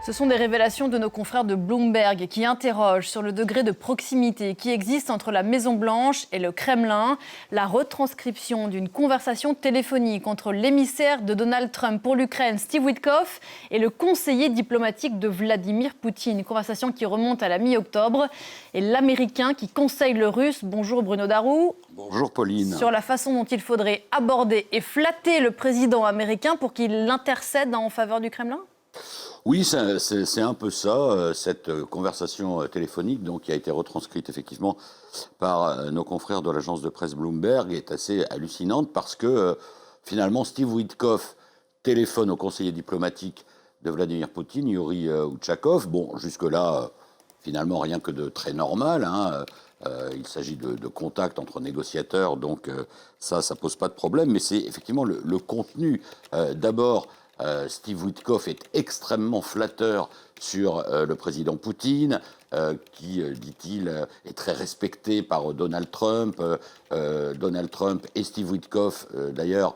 Ce sont des révélations de nos confrères de Bloomberg qui interrogent sur le degré de proximité qui existe entre la Maison-Blanche et le Kremlin. La retranscription d'une conversation téléphonique entre l'émissaire de Donald Trump pour l'Ukraine, Steve Witkoff, et le conseiller diplomatique de Vladimir Poutine. Une conversation qui remonte à la mi-octobre. Et l'Américain qui conseille le Russe, bonjour Bruno Darroux. Bonjour Pauline. Sur la façon dont il faudrait aborder et flatter le président américain pour qu'il intercède en faveur du Kremlin ? Oui, c'est un peu ça, cette conversation téléphonique donc, qui a été retranscrite effectivement par nos confrères de l'agence de presse Bloomberg est assez hallucinante parce que finalement Steve Witkoff téléphone au conseiller diplomatique de Vladimir Poutine, Yuri Ushakov. Bon, jusque-là, finalement rien que de très normal, hein. Il s'agit de contacts entre négociateurs, donc ça pose pas de problème, mais c'est effectivement le contenu. D'abord, Steve Witkoff est extrêmement flatteur sur le président Poutine, qui, dit-il, est très respecté par Donald Trump. Donald Trump et Steve Witkoff, d'ailleurs,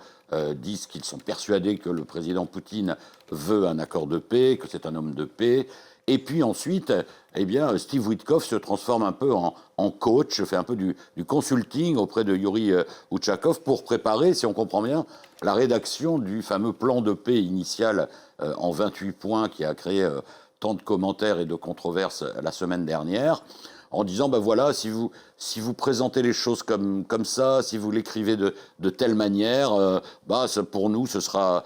disent qu'ils sont persuadés que le président Poutine veut un accord de paix, que c'est un homme de paix. Et puis ensuite, eh bien, Steve Witkoff se transforme un peu en coach, fait un peu du consulting auprès de Yuri Ushakov pour préparer, si on comprend bien, la rédaction du fameux plan de paix initial en 28 points qui a créé tant de commentaires et de controverses la semaine dernière, en disant, ben voilà, si vous présentez les choses comme ça, si vous l'écrivez de telle manière, pour nous, ce sera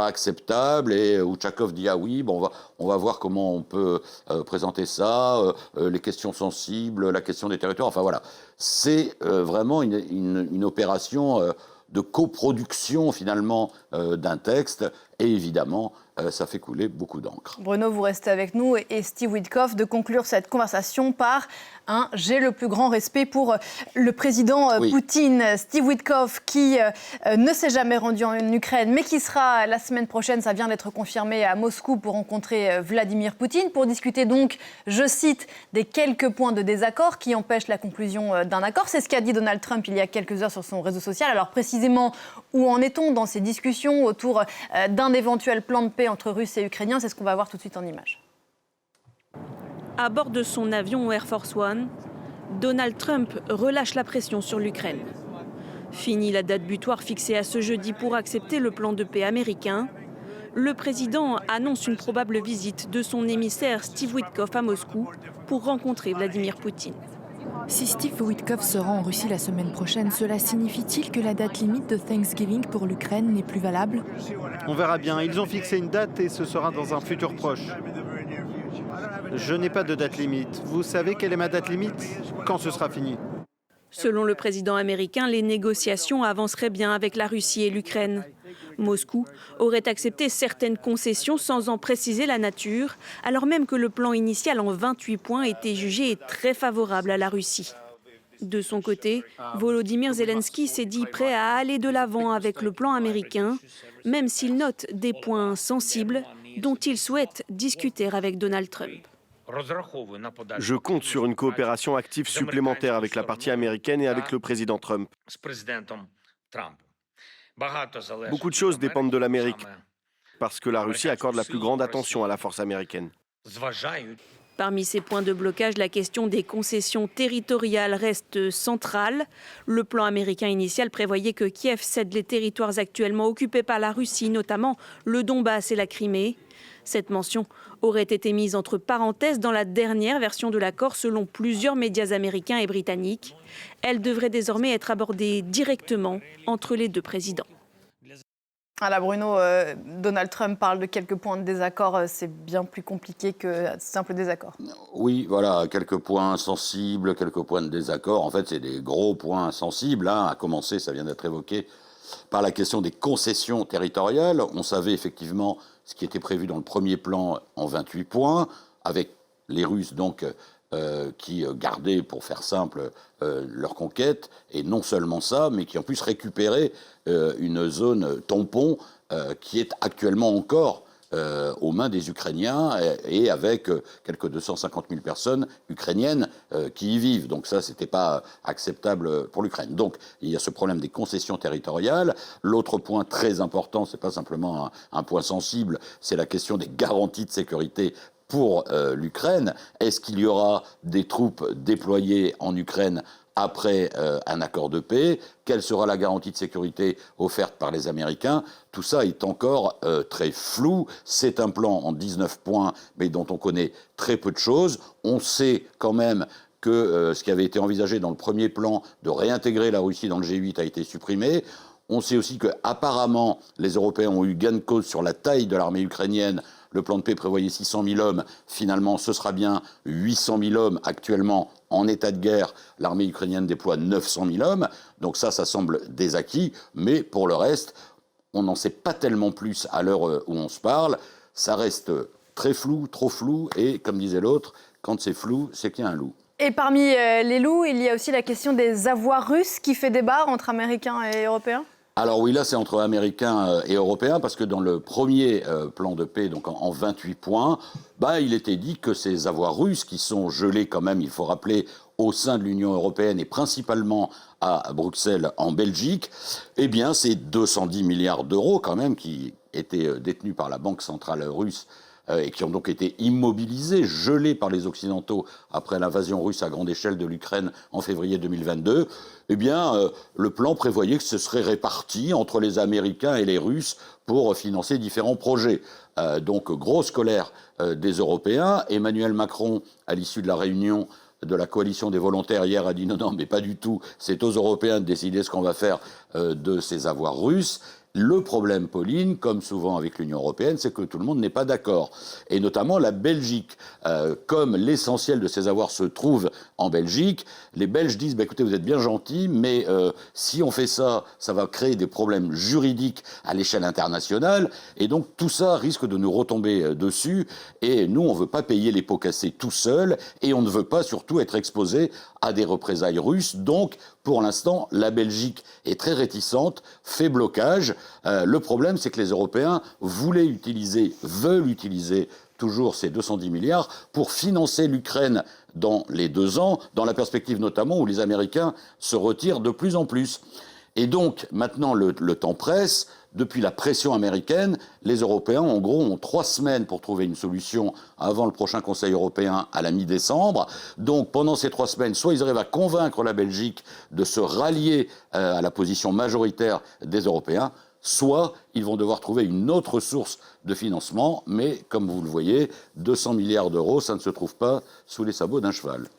acceptable. Et Ushakov dit, ah oui, bon, on va voir comment on peut présenter ça, les questions sensibles, la question des territoires, enfin voilà. C'est vraiment une opération de coproduction, finalement, d'un texte, et évidemment, ça fait couler beaucoup d'encre. Bruno, vous restez avec nous et Steve Witkoff de conclure cette conversation par un « j'ai le plus grand respect pour le président Poutine ». Steve Witkoff qui ne s'est jamais rendu en Ukraine, mais qui sera la semaine prochaine, ça vient d'être confirmé, à Moscou pour rencontrer Vladimir Poutine, pour discuter donc, je cite, des quelques points de désaccord qui empêchent la conclusion d'un accord. C'est ce qu'a dit Donald Trump il y a quelques heures sur son réseau social. Alors précisément, où en est-on dans ces discussions autour d'un éventuel plan de paix entre Russes et Ukrainiens? C'est ce qu'on va voir tout de suite en images. À bord de son avion Air Force One, Donald Trump relâche la pression sur l'Ukraine. Fini la date butoir fixée à ce jeudi pour accepter le plan de paix américain. Le président annonce une probable visite de son émissaire Steve Witkoff à Moscou pour rencontrer Vladimir Poutine. Si Steve Witkoff se rend en Russie la semaine prochaine, cela signifie-t-il que la date limite de Thanksgiving pour l'Ukraine n'est plus valable? On verra bien. Ils ont fixé une date et ce sera dans un futur proche. Je n'ai pas de date limite. Vous savez quelle est ma date limite? Quand ce sera fini? Selon le président américain, les négociations avanceraient bien avec la Russie et l'Ukraine. Moscou aurait accepté certaines concessions sans en préciser la nature, alors même que le plan initial en 28 points était jugé très favorable à la Russie. De son côté, Volodymyr Zelensky s'est dit prêt à aller de l'avant avec le plan américain, même s'il note des points sensibles dont il souhaite discuter avec Donald Trump. Je compte sur une coopération active supplémentaire avec la partie américaine et avec le président Trump. Beaucoup de choses dépendent de l'Amérique, parce que la Russie accorde la plus grande attention à la force américaine. Parmi ces points de blocage, la question des concessions territoriales reste centrale. Le plan américain initial prévoyait que Kiev cède les territoires actuellement occupés par la Russie, notamment le Donbass et la Crimée. Cette mention aurait été mise entre parenthèses dans la dernière version de l'accord selon plusieurs médias américains et britanniques. Elle devrait désormais être abordée directement entre les deux présidents. Voilà Bruno, Donald Trump parle de quelques points de désaccord, c'est bien plus compliqué que simple désaccord. Oui, voilà, quelques points sensibles, quelques points de désaccord. En fait, c'est des gros points sensibles, hein, à commencer, ça vient d'être évoqué, par la question des concessions territoriales. On savait effectivement ce qui était prévu dans le premier plan en 28 points, avec les Russes donc qui gardaient, pour faire simple, leur conquête, et non seulement ça, mais qui en plus récupéraient une zone tampon qui est actuellement encore aux mains des Ukrainiens et avec quelques 250 000 personnes ukrainiennes qui y vivent. Donc ça, c'était pas acceptable pour l'Ukraine. Donc il y a ce problème des concessions territoriales. L'autre point très important, c'est pas simplement un point sensible, c'est la question des garanties de sécurité pour l'Ukraine. Est-ce qu'il y aura des troupes déployées en Ukraine après un accord de paix? Quelle sera la garantie de sécurité offerte par les Américains? Tout ça est encore très flou. C'est un plan en 19 points, mais dont on connaît très peu de choses. On sait quand même que ce qui avait été envisagé dans le premier plan de réintégrer la Russie dans le G8 a été supprimé. On sait aussi qu'apparemment, les Européens ont eu gain de cause sur la taille de l'armée ukrainienne. Le plan de paix prévoyait 600 000 hommes. Finalement, ce sera bien 800 000 hommes actuellement en état de guerre. L'armée ukrainienne déploie 900 000 hommes. Donc ça semble des acquis. Mais pour le reste, on n'en sait pas tellement plus à l'heure où on se parle. Ça reste très flou, trop flou. Et comme disait l'autre, quand c'est flou, c'est qu'il y a un loup. Et parmi les loups, il y a aussi la question des avoirs russes qui fait débat entre Américains et Européens. Alors oui, là c'est entre Américains et Européens, parce que dans le premier plan de paix, donc en 28 points, il était dit que ces avoirs russes, qui sont gelés quand même, il faut rappeler, au sein de l'Union européenne et principalement à Bruxelles, en Belgique, eh bien c'est 210 milliards d'euros quand même qui étaient détenus par la Banque centrale russe et qui ont donc été immobilisés, gelés par les Occidentaux après l'invasion russe à grande échelle de l'Ukraine en février 2022, eh bien, le plan prévoyait que ce serait réparti entre les Américains et les Russes pour financer différents projets. Donc, grosse colère des Européens. Emmanuel Macron, à l'issue de la réunion de la coalition des volontaires hier, a dit non, mais pas du tout, c'est aux Européens de décider ce qu'on va faire de ces avoirs russes. Le problème, Pauline, comme souvent avec l'Union européenne, c'est que tout le monde n'est pas d'accord. Et notamment la Belgique. Comme l'essentiel de ces avoirs se trouve en Belgique, les Belges disent écoutez, vous êtes bien gentils, mais si on fait ça, ça va créer des problèmes juridiques à l'échelle internationale. Et donc tout ça risque de nous retomber dessus. Et nous, on ne veut pas payer les pots cassés tout seul. Et on ne veut pas surtout être exposé à des représailles russes. Donc, pour l'instant, la Belgique est très réticente, fait blocage. Le problème, c'est que les Européens veulent utiliser toujours ces 210 milliards pour financer l'Ukraine dans les 2 ans, dans la perspective notamment où les Américains se retirent de plus en plus. Et donc, maintenant, le temps presse. Depuis la pression américaine, les Européens, en gros, ont 3 semaines pour trouver une solution avant le prochain Conseil européen à la mi-décembre. Donc, pendant ces 3 semaines, soit ils arrivent à convaincre la Belgique de se rallier à la position majoritaire des Européens, soit ils vont devoir trouver une autre source de financement. Mais, comme vous le voyez, 200 milliards d'euros, ça ne se trouve pas sous les sabots d'un cheval.